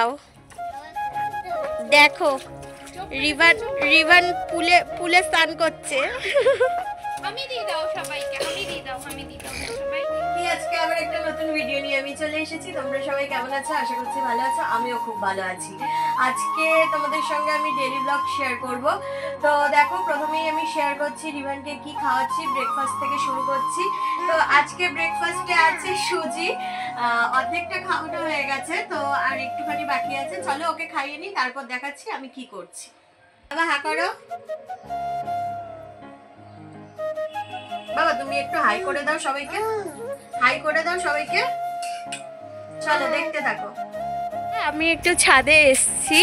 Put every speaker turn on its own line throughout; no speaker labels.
দাও। দেখো রিভান পুলে স্নান করছে।
আমি দিয়ে দাও সবাইকে, আমি দিয়ে দাও সবাইকে।
আজকে আবার একটা নতুন ভিডিও নিয়ে আমি চলে এসেছি। তোমরা সবাই কেমন আছো? আশা করছি ভালো আছো। আমিও খুব ভালো আছি। আজকে তোমাদের সঙ্গে আমি ডেইলি ব্লগ শেয়ার করব। তো দেখো, প্রথমেই আমি শেয়ার করছি রিভানকে কি খাওয়াচ্ছি। ব্রেকফাস্ট থেকে শুরু করছি। তো আজকে ব্রেকফাস্টে আছে সুজি। অর্ধেকটা খাওয়ানো হয়ে গেছে, তো আর একটুখানি বাকি আছে। চলো ওকে খাইয়ে নিই, তারপর দেখাচ্ছি আমি কি করছি। বাবা হ্যাঁ করো। বাবা তুমি একটু হাই করে দাও সবাইকে, হাই করে দাও সবাইকে। চলো দেখতে থাকো। আমি একটু ছাদে এসেছি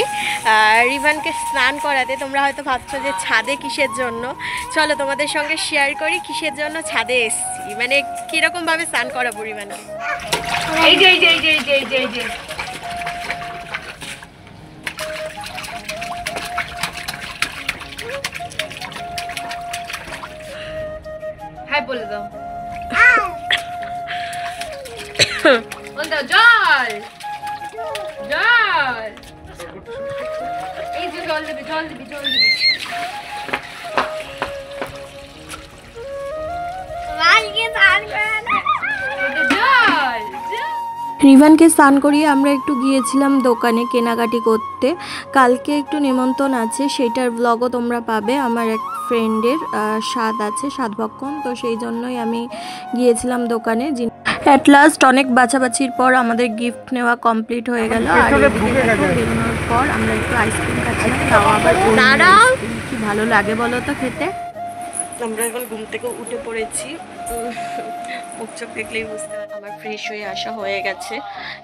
রিভানকে স্নান করাতে। তোমরা হয়তো ভাবছো যে ছাদে কিসের জন্য। চলো তোমাদের সঙ্গে শেয়ার করি কিসের জন্য ছাদে এসেছি, মানে কিরকম ভাবে স্নান করাবো রিভানকে।
এই যে এই যে এই যে এই যে এই যে এই যে হাই বলে দাও। বল দাও জল জল। এই যে জল দিবি জল দিবি জল দিবি।
রিভানকে স্নান করিয়ে আমরা একটু গিয়েছিলাম দোকানে কেনাকাটি করতে। কালকে একটু নিমন্ত্রণ আছে, সেটার ব্লগও তোমরা পাবে। আমার এক ফ্রেন্ডের স্বাদ আছে, স্বাদভক্ষণ, তো সেই জন্যই আমি গিয়েছিলাম দোকানে। অ্যাট লাস্ট অনেক বাছাবাছির পর আমাদের গিফট নেওয়া কমপ্লিট হয়ে গেল। আর বেরোনোর পর আমরা একটু আইসক্রিম খাচ্ছিলাম, তাও আবার কি ভালো লাগে বলো তো খেতে। আমরা এখন ঘুম থেকে উঠে পড়েছি, মুখ চোখ দেখলেই বুঝতে পারছি। আমার ফ্রেশ হয়ে আসা হয়ে গেছে।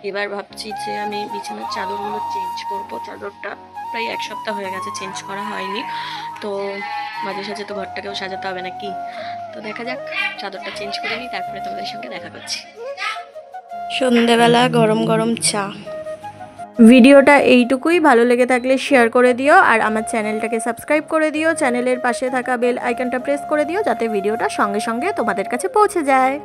এবার ভাবছি যে আমি বিছানার চাদরগুলো চেঞ্জ করব। চাদরটা প্রায় এক সপ্তাহ হয়ে গেছে চেঞ্জ করা হয়নি, তো মাঝে সাঝে তো ঘরটাকেও সাজাতে হবে নাকি। তো দেখা যাক, চাদরটা চেঞ্জ করে নিই, তারপরে তোমাদের সঙ্গে দেখা করছি। সন্ধেবেলা গরম গরম চা। ভিডিওটা এইটুকুই। ভালো লেগে থাকলে শেয়ার করে দিও, আর আমার চ্যানেলটাকে সাবস্ক্রাইব করে দিও। চ্যানেলের পাশে থাকা বেল আইকনটা প্রেস করে দিও, যাতে ভিডিওটা সঙ্গে সঙ্গে তোমাদের কাছে পৌঁছে যায়।